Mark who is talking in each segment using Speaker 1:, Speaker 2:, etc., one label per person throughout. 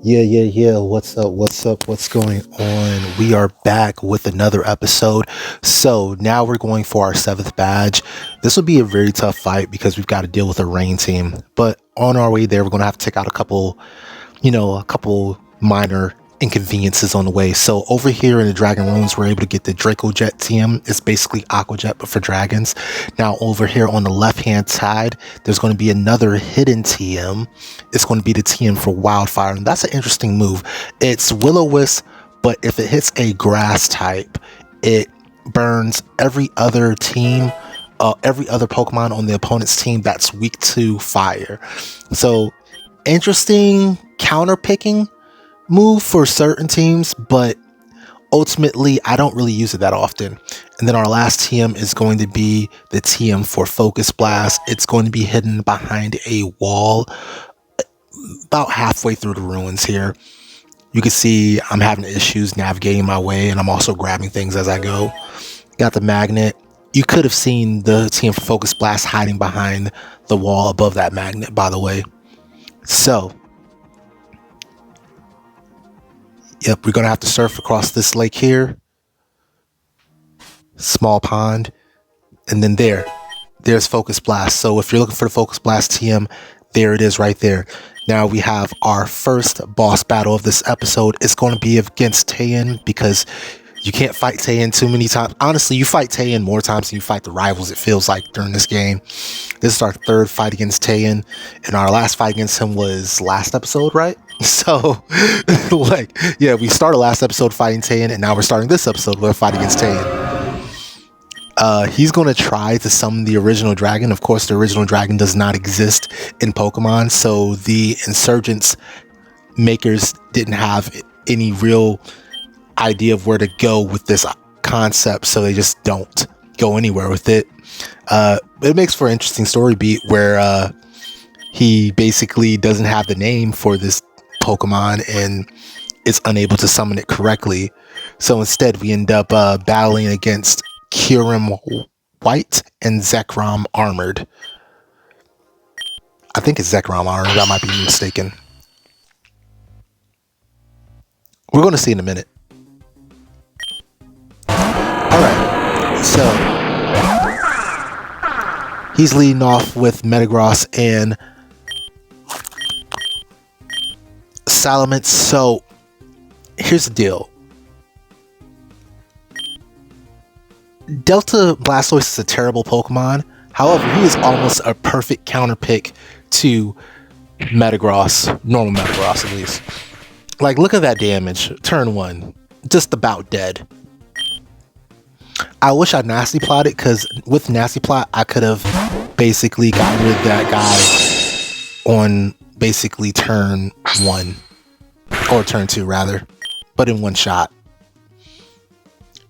Speaker 1: Yeah. What's up? What's going on? We are back with another episode. So now we're going for our seventh badge. This will be a very tough fight because we've got to deal with a rain team. But on our way there, we're going to have to take out a couple minor inconveniences on the way. So over here in the Dragon Rooms, we're able to get the Dracojet TM. It's basically Aquajet, but for dragons. Now over here on the left-hand side, there's going to be another hidden TM. It's going to be the TM for Wildfire, and that's an interesting move. It's Will-O-Wisp, but if it hits a grass type, it burns every other Pokemon on the opponent's team that's weak to fire. So interesting counter picking move for certain teams, but ultimately I don't really use it that often. And then our last TM is going to be the TM for Focus Blast. It's going to be hidden behind a wall about halfway through the ruins here. You can see I'm having issues navigating my way, and I'm also grabbing things as I go. Got the magnet. You could have seen the TM for Focus Blast hiding behind the wall above that magnet, by the way. So, yep, we're going to have to surf across this lake here. Small pond. And then there's Focus Blast. So if you're looking for the Focus Blast TM, there it is right there. Now we have our first boss battle of this episode. It's going to be against Taen, because you can't fight Taen too many times. Honestly, you fight Taen more times than you fight the rivals, it feels like, during this game. This is our third fight against Taen, and our last fight against him was last episode, right? So, we started last episode fighting Taen, and now we're starting this episode with a fight against Taen. He's going to try to summon the original dragon. Of course, the original dragon does not exist in Pokemon, so the Insurgence makers didn't have any real idea of where to go with this concept, so they just don't go anywhere with it. It makes for an interesting story beat where he basically doesn't have the name for this Pokemon and is unable to summon it correctly. So instead, we end up battling against Kyurem White and Zekrom Armored. I think it's Zekrom Armored. I might be mistaken. We're going to see in a minute. Alright, so he's leading off with Metagross and Salamence. So here's the deal. Delta Blastoise is a terrible Pokemon. However, he is almost a perfect counter pick to Metagross, normal Metagross at least. Like, look at that damage. Turn 1, just about dead. I wish I'd Nasty Plotted, because with Nasty Plot, I could have basically gotten rid of that guy on basically turn 1, or turn 2 rather, but in one shot.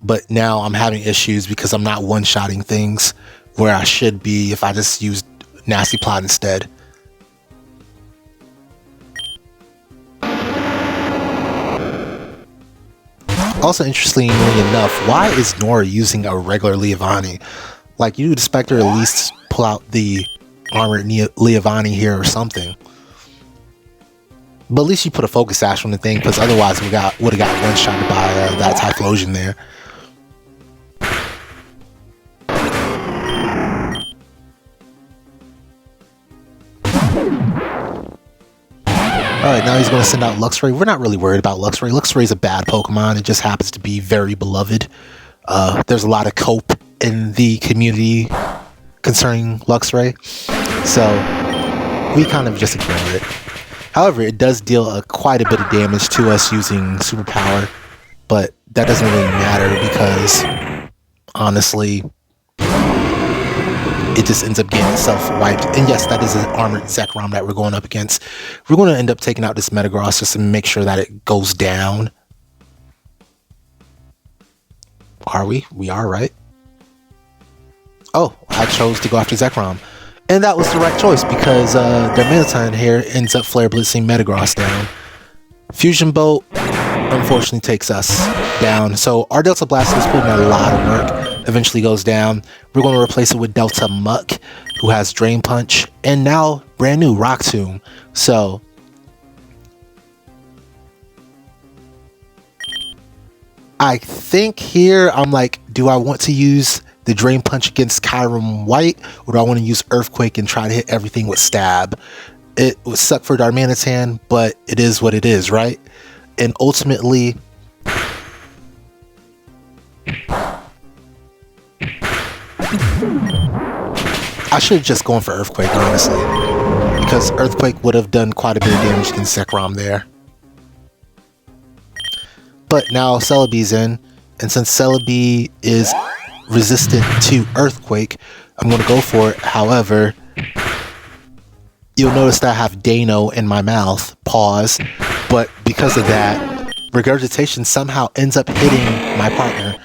Speaker 1: But now I'm having issues because I'm not one-shotting things where I should be if I just used Nasty Plot instead. Also, interestingly enough, why is Nora using a regular Leavanny? Like, you'd expect her to at least pull out the armored Leavanny here or something. But at least you put a Focus Sash on the thing, because otherwise we would have got one-shotted by that Typhlosion there. Alright, now he's going to send out Luxray. We're not really worried about Luxray. Luxray is a bad Pokemon. It just happens to be very beloved. There's a lot of cope in the community concerning Luxray, so we kind of just ignore it. However, it does deal quite a bit of damage to us using Superpower, but that doesn't really matter because, honestly, it just ends up getting itself wiped. And yes, that is an armored Zekrom that we're going up against. We're going to end up taking out this Metagross just to make sure that it goes down. Are we? We are, right? Oh, I chose to go after Zekrom. And that was the right choice because their Manatine here ends up Flare Blitzing Metagross down. Fusion Bolt unfortunately takes us down. So our Delta Blastoise put in a lot of work. Eventually goes down. We're going to replace it with Delta Muck, who has Drain Punch, and now brand new Rock Tomb. So I think here I'm like, do I want to use the Drain Punch against Kyurem White, or do I want to use Earthquake and try to hit everything with Stab? It would suck for Darmanitan, but it is what it is, right? And ultimately, I should have just gone for Earthquake, honestly, because Earthquake would have done quite a bit of damage against Zekrom there. But now Celebi's in, and since Celebi is resistant to Earthquake, I'm going to go for it. However, you'll notice that I have Dano in my mouth, pause, but because of that, Regurgitation somehow ends up hitting my partner,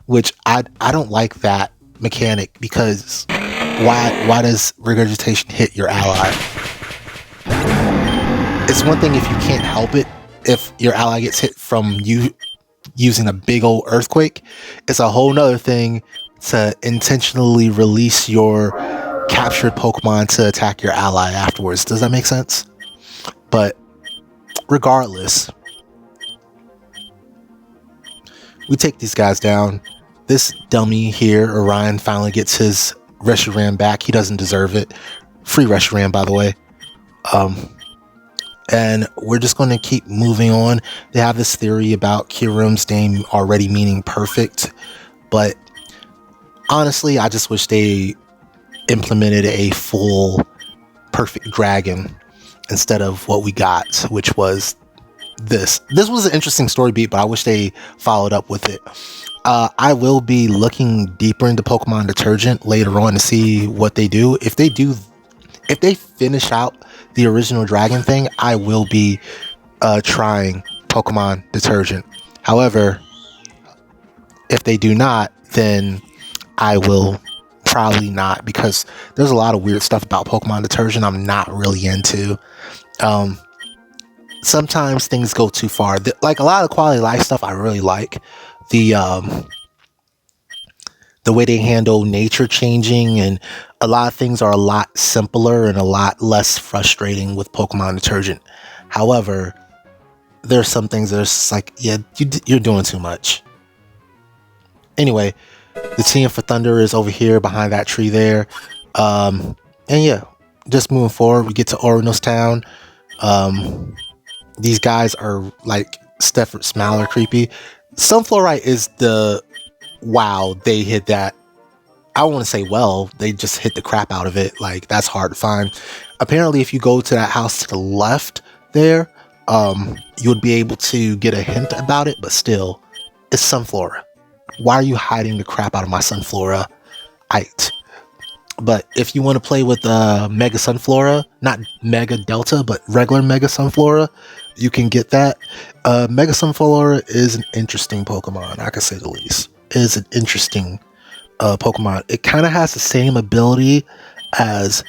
Speaker 1: which I don't like that mechanic, because why does Regurgitation hit your ally? It's one thing if you can't help it, if your ally gets hit from you using a big old Earthquake. It's a whole nother thing to intentionally release your captured Pokemon to attack your ally afterwards. Does that make sense? But regardless, we take these guys down. This dummy here, Orion, finally gets his Reshiram back. He doesn't deserve it. Free Reshiram, by the way. And we're just going to keep moving on. They have this theory about Kyurem's name already meaning perfect, but honestly, I just wish they implemented a full perfect dragon instead of what we got, which was this. This was an interesting story beat, but I wish they followed up with it. I will be looking deeper into Pokemon Detergent later on to see what they do. If they finish out the original dragon thing, I will be trying Pokemon Detergent. However, if they do not, then I will probably not, because there's a lot of weird stuff about Pokemon Detergent I'm not really into. Sometimes things go too far. Like a lot of quality of life stuff I really like. The way they handle nature changing, and a lot of things are a lot simpler and a lot less frustrating with Pokemon Detergent. However, there's some things that are just like, yeah, you're doing too much. Anyway, the team for Thunder is over here behind that tree there. And yeah, just moving forward, we get to Oranos Town. These guys are like Stefford Smiler creepy. Sunflorite is the... wow, they hit that. I don't want to say well, they just hit the crap out of it. Like, that's hard to find. Apparently, if you go to that house to the left there, you would be able to get a hint about it, but still, it's Sunflora. Why are you hiding the crap out of my Sunflora? But if you want to play with Mega Sunflora, not Mega Delta, but regular Mega Sunflora, you can get that. Mega Sunflora is an interesting Pokemon, I can say the least. It is an interesting Pokemon. It kind of has the same ability as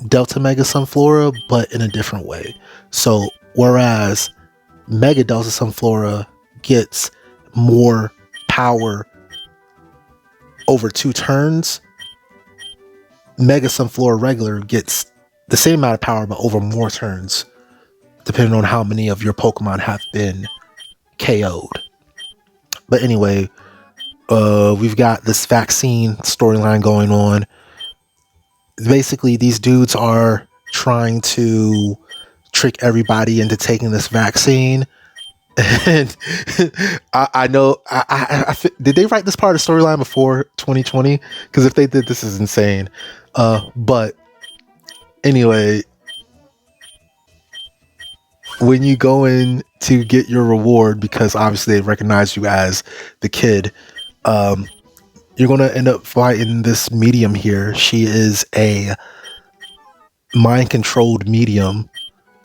Speaker 1: Delta Mega Sunflora, but in a different way. So, whereas Mega Delta Sunflora gets more power over 2 turns, Mega Sunflora regular gets the same amount of power but over more turns, depending on how many of your Pokemon have been KO'd. But anyway, we've got this vaccine storyline going on. Basically, these dudes are trying to trick everybody into taking this vaccine. And I know, did they write this part of the storyline before 2020? Because if they did, this is insane. But anyway, when you go in to get your reward, because obviously they recognize you as the kid, you're going to end up fighting this medium here. She is a mind-controlled medium,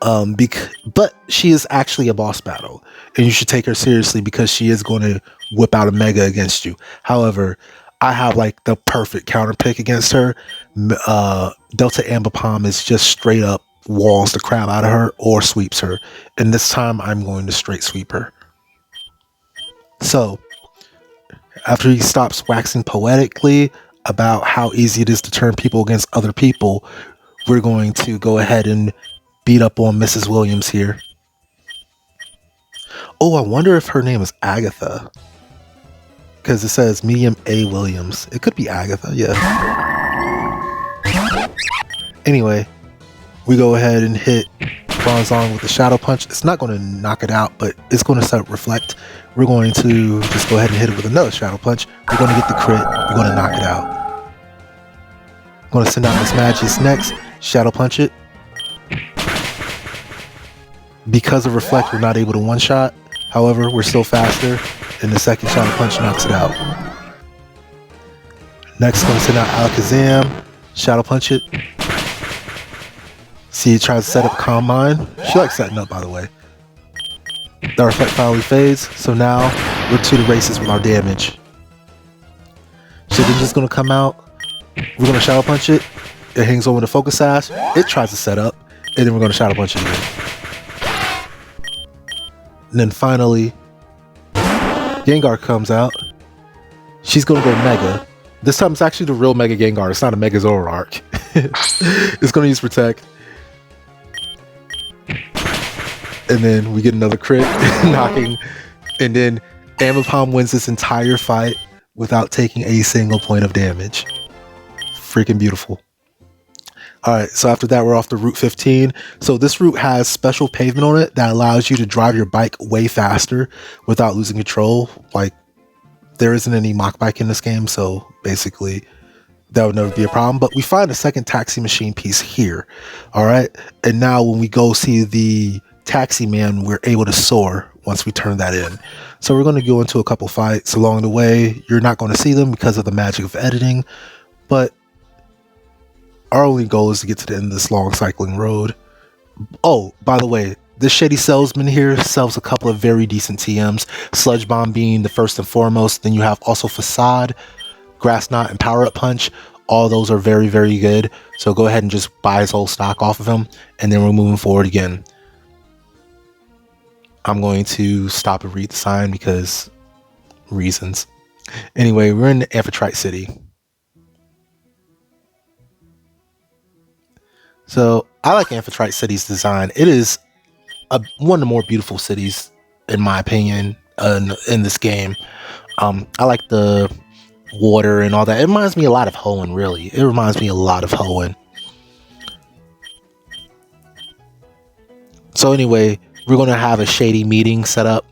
Speaker 1: but she is actually a boss battle, and you should take her seriously because she is going to whip out a mega against you. However, I have like the perfect counter pick against her. Delta Ambipom is just straight up walls the crap out of her or sweeps her, and this time I'm going to straight sweep her. So after he stops waxing poetically about how easy it is to turn people against other people, we're going to go ahead and beat up on Mrs. Williams here. Oh, I wonder if her name is Agatha. because it says medium A Williams. It could be Agatha, yeah. Anyway, we go ahead and hit Bronzong with the Shadow Punch. It's not going to knock it out, but it's going to start Reflect. We're going to just go ahead and hit it with another Shadow Punch. We're going to get the crit. We're going to knock it out. I'm going to send out this Magis next. Shadow Punch it. Because of Reflect, we're not able to one-shot. However, we're still faster, and the second Shadow Punch knocks it out. Next, going to send out Alakazam. Shadow Punch it. See, it tries to set up Calm Mind. She likes setting up, by the way. The Reflect finally fades, so now we're to the races with our damage. Shedinja's going to come out. We're going to Shadow Punch it. It hangs over the Focus Sash. It tries to set up, and then we're going to Shadow Punch it again. And then finally, Gengar comes out. She's going to go Mega. This time it's actually the real Mega Gengar. It's not a Mega Zoroark. It's going to use Protect. And then we get another crit, knocking. And then Ambipom wins this entire fight without taking a single point of damage. Freaking beautiful. Alright, so after that, we're off to Route 15. So this route has special pavement on it that allows you to drive your bike way faster without losing control. Like, there isn't any Mach Bike in this game, so basically that would never be a problem. But we find a second taxi machine piece here. Alright, and now when we go see the Taxi Man, we're able to soar once we turn that in. So we're going to go into a couple fights along the way. You're not going to see them because of the magic of editing, but our only goal is to get to the end of this long cycling road. Oh, by the way, this shady salesman here sells a couple of very decent TMs. Sludge Bomb being the first and foremost. Then you have also Facade, Grass Knot, and Power Up Punch. All those are very, very good. So go ahead and just buy his whole stock off of him. And then we're moving forward again. I'm going to stop and read the sign because reasons. Anyway, we're in Amphitrite City. So I like Amphitrite City's design. It is one of the more beautiful cities, in my opinion, in this game. I like the water and all that. It reminds me a lot of Hoenn, really. It reminds me a lot of Hoenn. So anyway, we're going to have a shady meeting set up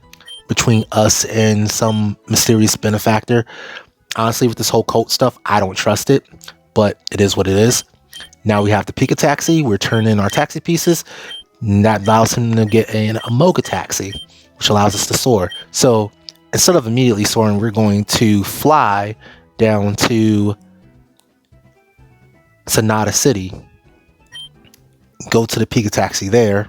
Speaker 1: between us and some mysterious benefactor. Honestly, with this whole cult stuff, I don't trust it, but it is what it is. Now we have the PikaTaxi. We're turning our taxi pieces. And that allows him to get a Magcargo, which allows us to soar. So instead of immediately soaring, we're going to fly down to Sonata City. Go to the PikaTaxi there.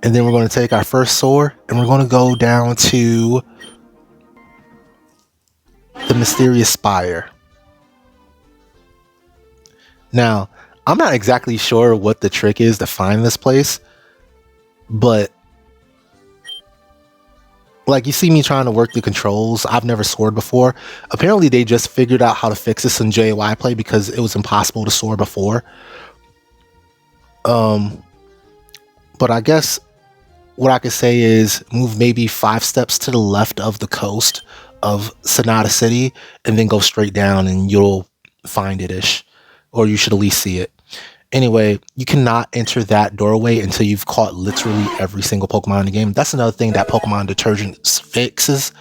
Speaker 1: And then we're going to take our first soar and we're going to go down to the Mysterious Spire. Now, I'm not exactly sure what the trick is to find this place, but like, you see me trying to work the controls. I've never soared before. Apparently they just figured out how to fix this in JY play because it was impossible to soar before. But I guess what I could say is move maybe 5 steps to the left of the coast of Sonata City and then go straight down and you'll find it-ish, or you should at least see it. Anyway, you cannot enter that doorway until you've caught literally every single Pokemon in the game. That's another thing that Pokemon Detergent fixes,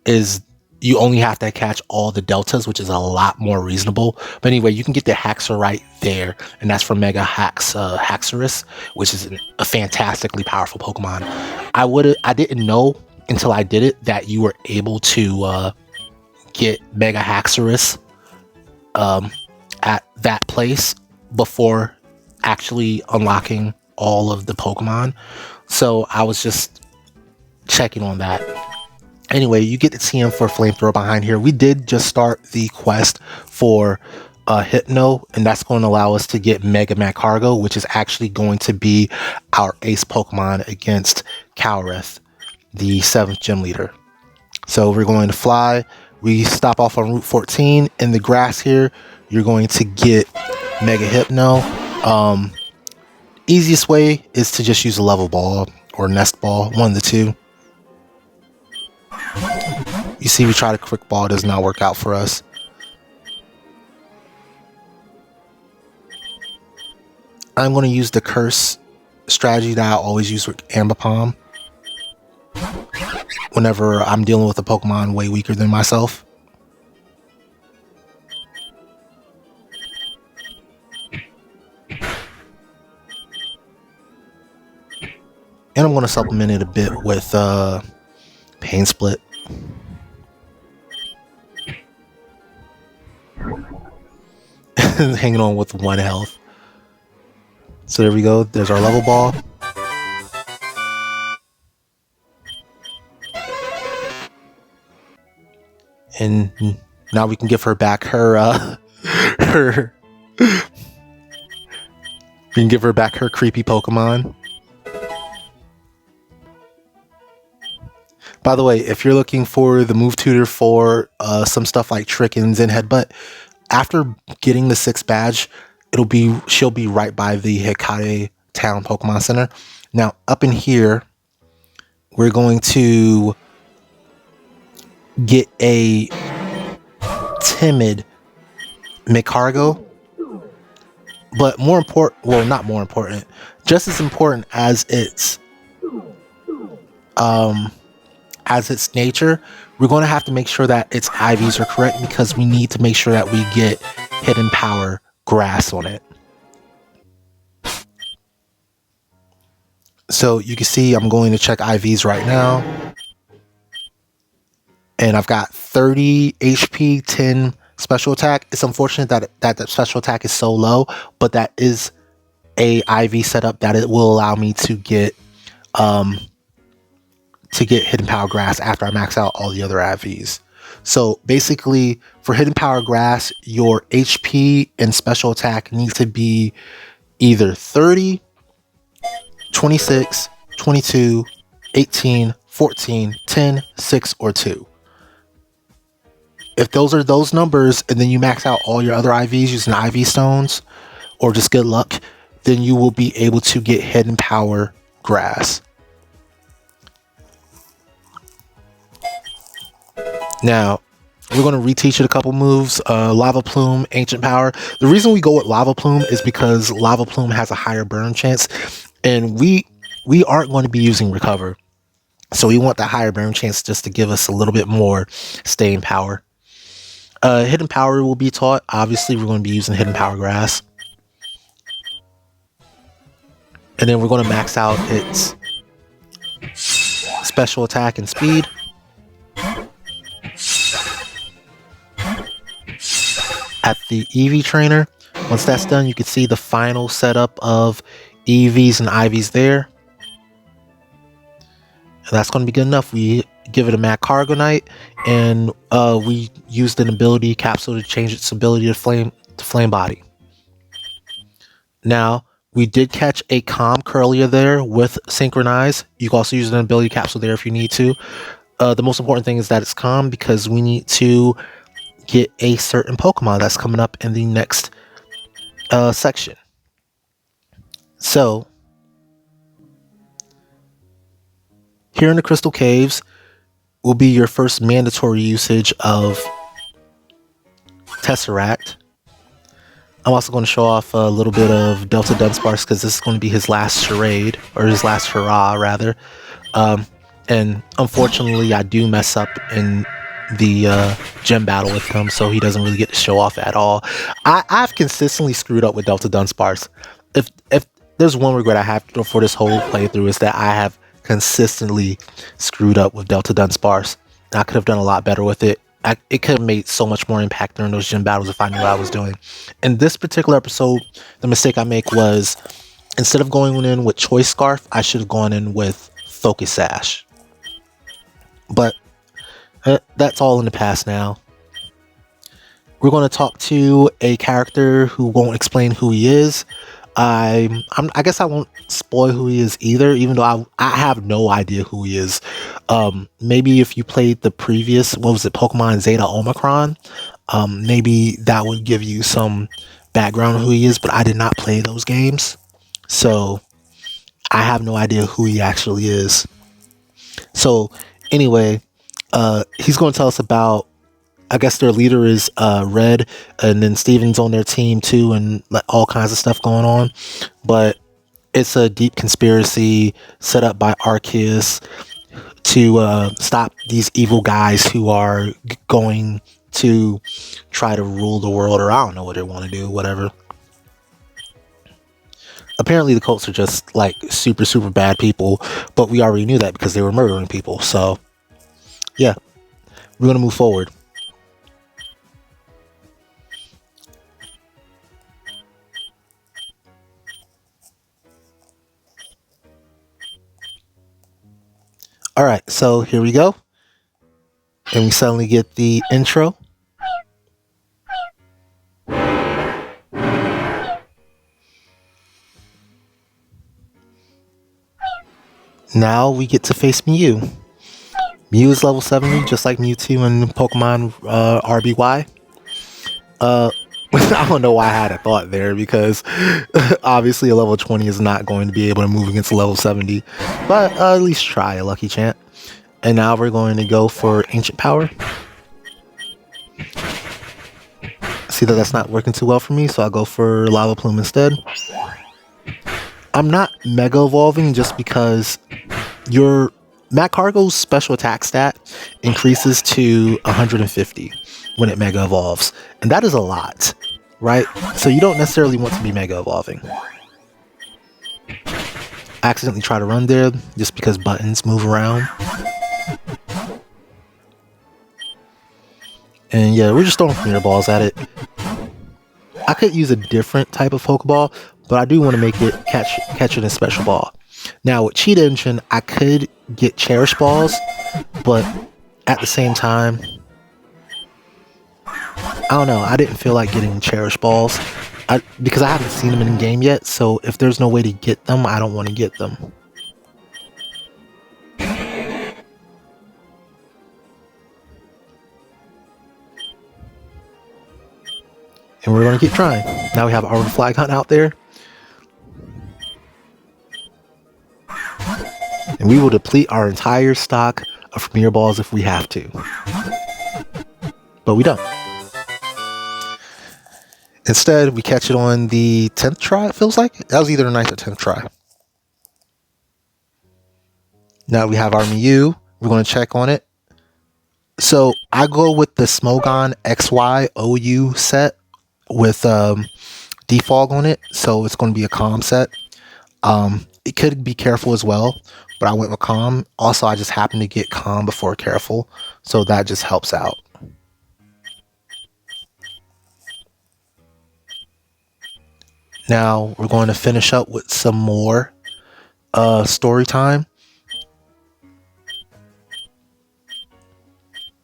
Speaker 1: is you only have to catch all the deltas, which is a lot more reasonable. But anyway, you can get the Haxorite there, and that's from Mega Haxorus, which is a fantastically powerful Pokemon. I didn't know until I did it that you were able to get Mega Haxorus at that place before actually unlocking all of the Pokemon. So I was just checking on that. Anyway, you get the TM for Flamethrower behind here. We did just start the quest for Hypno, and that's going to allow us to get Mega Magcargo, which is actually going to be our ace Pokemon against Calreath, the 7th gym leader. So we're going to fly. We stop off on Route 14. In the grass here, you're going to get Mega Hypno. Easiest way is to just use a level ball or nest ball, one of the two. You see, we try to quick ball, does not work out for us. I'm going to use the curse strategy that I always use with Ambipom whenever I'm dealing with a Pokemon way weaker than myself. And I'm going to supplement it a bit with Pain Split. Hanging on with 1 health. So there we go. There's our level ball. And now we can give her back her we can give her back her creepy Pokemon. By the way, if you're looking for the move tutor for some stuff like Trickens and Headbutt, after getting the 6th badge, she'll be right by the Hikari Town Pokemon Center. Now, up in here, we're going to get a timid Magcargo, but more important, well, not more important, just as important as its nature, we're going to have to make sure that its IVs are correct, because we need to make sure that we get Hidden Power Grass on it. So you can see I'm going to check IVs right now. And I've got 30 HP, 10 special attack. It's unfortunate that special attack is so low, but that is a IV setup that it will allow me to get Hidden Power Grass after I max out all the other IVs. So basically, for Hidden Power Grass, your HP and special attack need to be either 30, 26, 22, 18, 14, 10, 6, or 2. If those are those numbers, and then you max out all your other IVs using IV stones, or just good luck, then you will be able to get Hidden Power Grass. Now, we're going to reteach it a couple moves. Lava Plume, Ancient Power. The reason we go with Lava Plume is because Lava Plume has a higher burn chance, and we aren't going to be using Recover. So we want that higher burn chance just to give us a little bit more staying power. Hidden Power will be taught. Obviously, we're going to be using Hidden Power Grass. And then we're going to max out its special attack and speed. At the EV trainer, once that's done, you can see the final setup of EVs and IVs there. And that's going to be good enough. We give it a Magcargonite, and we used an ability capsule to change its ability to flame body. Now, we did catch a Calm Curlia there with Synchronize. You can also use an ability capsule there if you need to. The most important thing is that it's calm, because we need to get a certain Pokemon that's coming up in the next section. So, here in the Crystal Caves will be your first mandatory usage of Tesseract. I'm also going to show off a little bit of Delta Dunsparce, because this is going to be his last charade, or his last hurrah, rather. And unfortunately, I do mess up in the gym battle with him, so he doesn't really get to show off at all. I've consistently screwed up with Delta Dunsparce. If there's one regret I have for this whole playthrough, is that I have consistently screwed up with Delta Dunsparce. I could have done a lot better with it. It could have made so much more impact during those gym battles if I knew what I was doing. In this particular episode, the mistake I make was, instead of going in with Choice Scarf, I should have gone in with Focus Sash. But that's all in the past now. We're going to talk to a character who won't explain who he is. I guess I won't spoil who he is either, even though I have no idea who he is. Maybe if you played the previous, Pokemon Zeta Omicron, maybe that would give you some background on who he is, but I did not play those games. So I have no idea who he actually is. So anyway, he's going to tell us about, I guess their leader is Red, and then Steven's on their team too, and like all kinds of stuff going on. But it's a deep conspiracy set up by Arceus to stop these evil guys who are going to try to rule the world, or I don't know what they want to do, whatever. Apparently the cults are just like super, super bad people, but we already knew that because they were murdering people. So yeah, we're going to move forward. All right, so here we go. And we suddenly get the intro. Now we get to face Mew. Mew is level 70, just like Mewtwo in Pokemon RBY. I don't know why I had a thought there, because obviously a level 20 is not going to be able to move against a level 70. But at least try a lucky chant. And now we're going to go for Ancient Power. See that that's not working too well for me, so I'll go for Lava Plume instead. I'm not Mega Evolving just because your Magcargo's special attack stat increases to 150 when it Mega Evolves. And that is a lot, right? So you don't necessarily want to be Mega Evolving. I accidentally try to run there just because buttons move around. And yeah, we're just throwing mirror balls at it. I could use a different type of Pokeball, but I do want to make it catch it in Special Ball. Now with Cheat Engine, I could get Cherish Balls, but at the same time, I don't know. I didn't feel like getting Cherish Balls because I haven't seen them in game yet. So if there's no way to get them, I don't want to get them. And we're going to keep trying. Now we have our Flag Hunt out there. And we will deplete our entire stock of Premier Balls if we have to. But we don't. Instead, we catch it on the 10th try, it feels like. That was either the 9th or 10th try. Now we have our Mew. We're going to check on it. So I go with the Smogon XYOU set with defog on it, so it's going to be a calm set. It could be careful as well, but I went with calm. Also, I just happened to get calm before careful, so that just helps out. Now we're going to finish up with some more story time.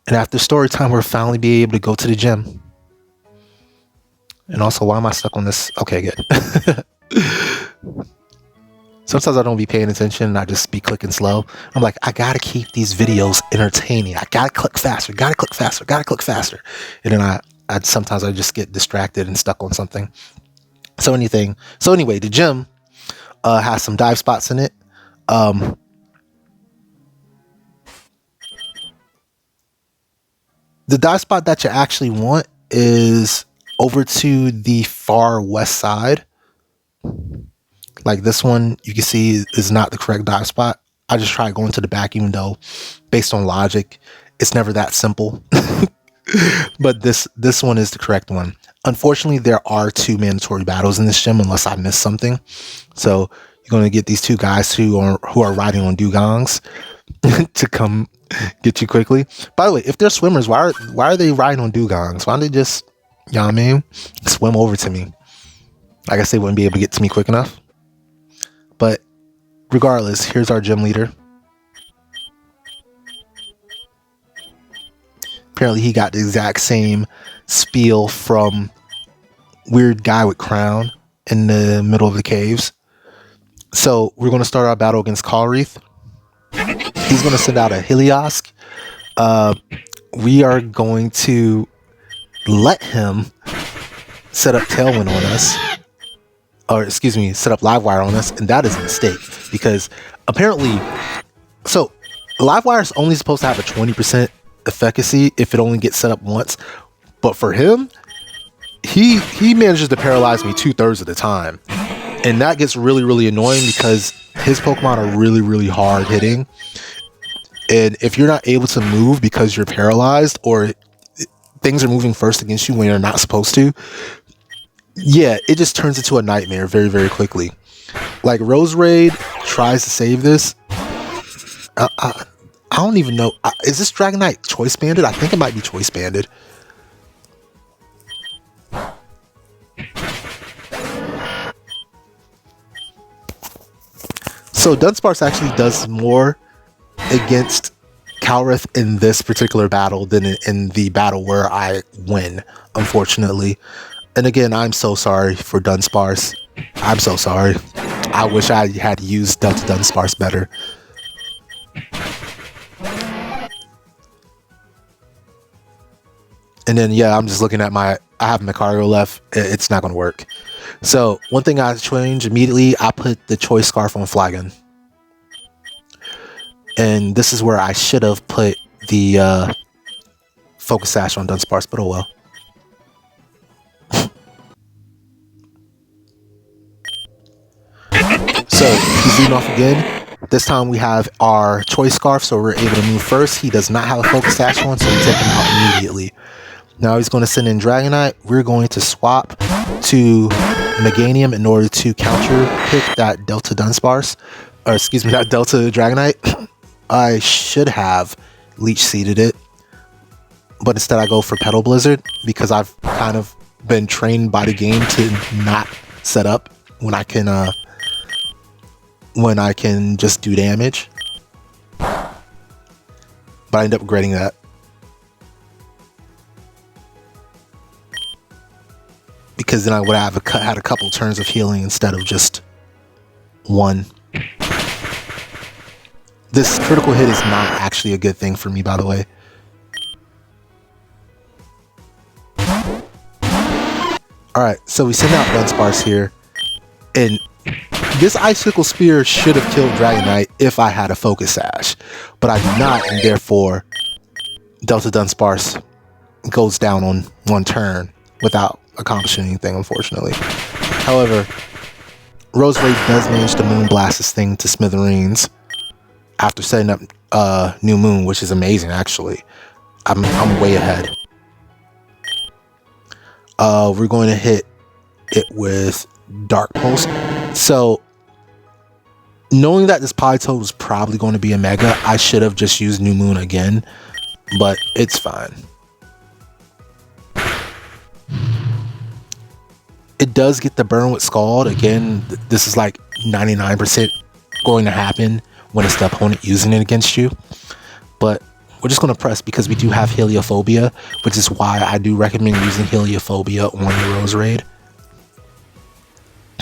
Speaker 1: And after story time, we'll finally be able to go to the gym. And also, why am I stuck on this? Okay, good. Sometimes I don't be paying attention and I just be clicking slow. I'm like, I gotta keep these videos entertaining. I gotta click faster, gotta click faster, gotta click faster. And then I sometimes I just get distracted and stuck on something. So anyway, the gym has some dive spots in it. The dive spot that you actually want is over to the far west side. Like this one, you can see is not the correct dive spot. I just tried going to the back, even though based on logic, it's never that simple. But this one is the correct one. Unfortunately, there are 2 mandatory battles in this gym unless I missed something. So you're going to get these 2 guys who are riding on dugongs to come get you quickly. By the way, if they're swimmers, why are they riding on dugongs? Why don't they just, you know what I mean, swim over to me? I guess they wouldn't be able to get to me quick enough. But regardless, here's our gym leader. Apparently he got the exact same spiel from Weird Guy with Crown in the middle of the caves. So we're going to start our battle against Calreath. He's going to send out a Heliosc. We are going to let him set up Tailwind on us. or excuse me, set up Livewire on us, and that is a mistake because apparently, so Livewire is only supposed to have a 20% efficacy if it only gets set up once, but for him, he manages to paralyze me 2/3 of the time, and that gets really annoying because his Pokemon are really hard hitting, and if you're not able to move because you're paralyzed or things are moving first against you when you're not supposed to, yeah, it just turns into a nightmare very quickly. Like Roserade tries to save this. I don't even know. Is this Dragonite choice banded? I think it might be choice banded. So Dunsparce actually does more against Calreath in this particular battle than in the battle where I win, unfortunately. And again, I'm so sorry for Dunsparce. I'm so sorry. I wish I had used Delta Dunsparce better. And then, yeah, I'm just looking at I have Magcargo left. It's not going to work. So, one thing I changed immediately, I put the Choice Scarf on Flagon. And this is where I should have put the Focus Sash on Dunsparce, but oh well. So, he's leading off again. This time we have our Choice Scarf, so we're able to move first. He does not have a Focus Sash on, so we take him out immediately. Now he's going to send in Dragonite. We're going to swap to Meganium in order to counter pick that Delta Dunsparce. Or excuse me, that Delta Dragonite. I should have Leech Seeded it, but instead I go for Petal Blizzard because I've kind of been trained by the game to not set up when I can just do damage. But I end up regretting that. Because then I would have had a couple turns of healing instead of just one. This critical hit is not actually a good thing for me, by the way. Alright, so we send out Dunsparce here. And this Icicle Spear should have killed Dragonite if I had a Focus Sash. But I do not, and therefore Delta Dunsparce goes down on one turn without accomplishing anything, unfortunately. However, Roserade does manage to Moonblast this thing to smithereens after setting up New Moon, which is amazing, actually. I'm way ahead. We're going to hit it with Dark Pulse. So, knowing that this Politoed was probably going to be a Mega, I should have just used New Moon again, but it's fine. It does get the burn with Scald. Again, this is like 99% going to happen when it's the opponent using it against you. But we're just going to press because we do have Heliophobia, which is why I do recommend using Heliophobia on your Roserade.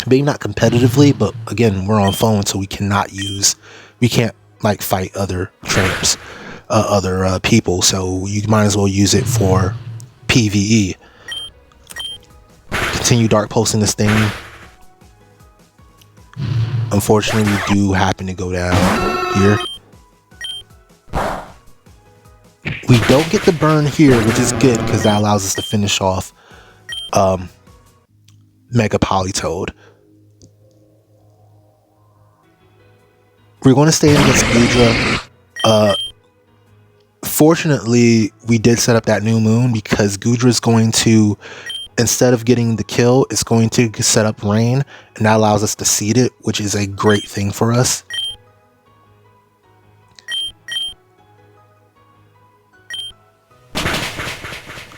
Speaker 1: Maybe not competitively, but again, we're on phone, so we can't like fight other trainers, other people. So you might as well use it for PvE. Continue Dark Pulsing this thing. Unfortunately, we do happen to go down here. We don't get the burn here, which is good because that allows us to finish off Mega Politoed. We're going to stay in against Goodra. Fortunately, we did set up that New Moon because Goodra is going to, instead of getting the kill, it's going to set up Rain, and that allows us to seed it, which is a great thing for us.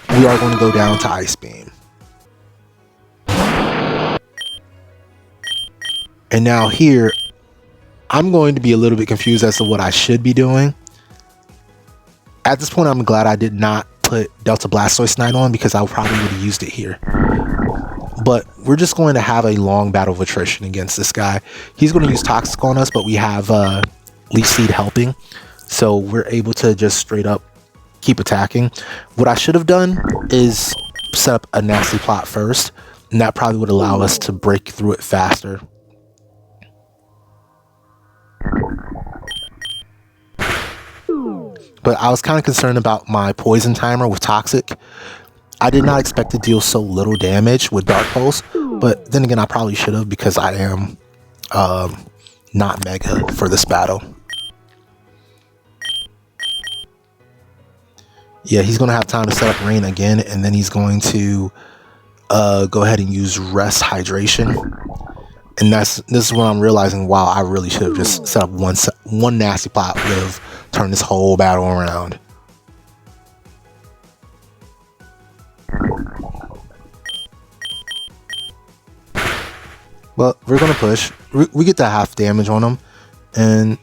Speaker 1: We are going to go down to Ice Beam. And now here, I'm going to be a little bit confused as to what I should be doing. At this point, I'm glad I did not put Delta Blastoise Knight on because I probably would have used it here. But we're just going to have a long battle of attrition against this guy. He's going to use Toxic on us, but we have Leech Seed helping. So we're able to just straight up keep attacking. What I should have done is set up a nasty plot first And that probably would allow us to break through it faster. But I was kind of concerned about my poison timer with Toxic. I did not expect to deal so little damage with Dark Pulse, but then again, I probably should have because I am not Mega for this battle. Yeah, he's going to have time to set up Rain again, and then he's going to go ahead and use Rest Hydration. And this is when I'm realizing, wow, I really should have just set up one nasty plot would have turned this whole battle around. Well, we're going to push. We get to half damage on him, and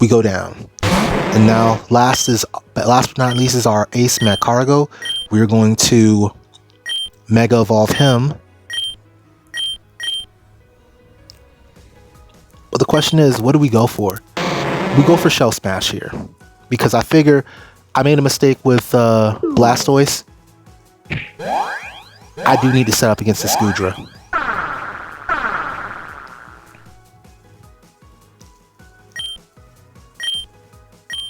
Speaker 1: we go down. And now, last but not least, is our ace Magcargo. We're going to Mega Evolve him. But the question is, what do we go for? We go for Shell Smash here. Because I figure I made a mistake with Blastoise. I do need to set up against the Scoodra.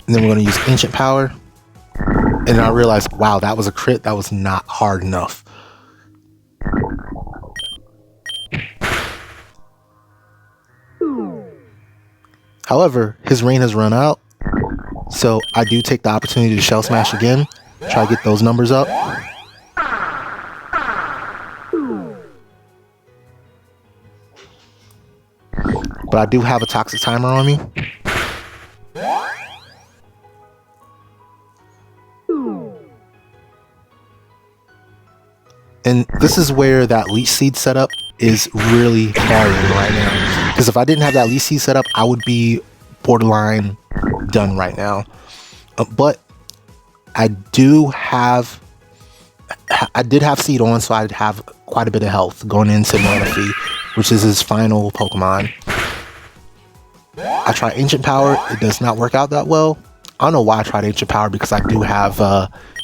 Speaker 1: And then we're going to use Ancient Power. And then I realized, wow, that was a crit. That was not hard enough. However, his rain has run out. So I do take the opportunity to Shell Smash again. Try to get those numbers up. But I do have a Toxic Timer on me. And this is where that Leech Seed setup is really carrying right now. Because if I didn't have that Leech Seed setup, I would be borderline done right now. But I did have Seed on, so I'd have quite a bit of health going into Manaphy, which is his final Pokemon. I tried Ancient Power. It does not work out that well. I don't know why I tried Ancient Power, because I do have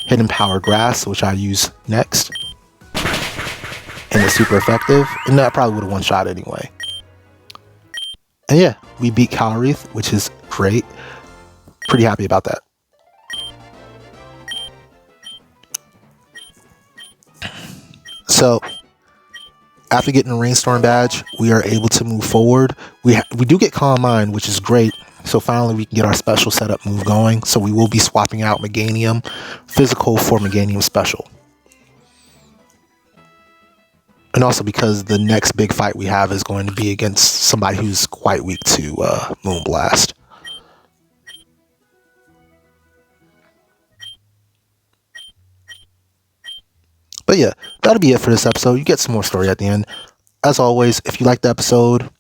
Speaker 1: Hidden Power Grass, which I use next. And it's super effective. And that probably would have one-shot anyway. And yeah, we beat Calreath, which is great. Pretty happy about that. So, after getting a Rainstorm badge, we are able to move forward. We do get Calm Mind, which is great. So finally we can get our special setup move going. So we will be swapping out Meganium Physical for Meganium Special. And also because the next big fight we have is going to be against somebody who's quite weak to Moonblast. But yeah, that'll be it for this episode. You get some more story at the end. As always, if you liked the episode,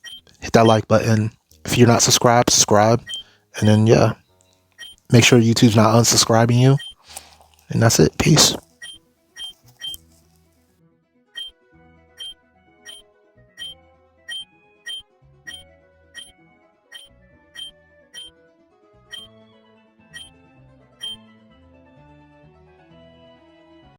Speaker 1: hit that like button. If you're not subscribed, subscribe. And then, yeah, make sure YouTube's not unsubscribing you. And that's it. Peace.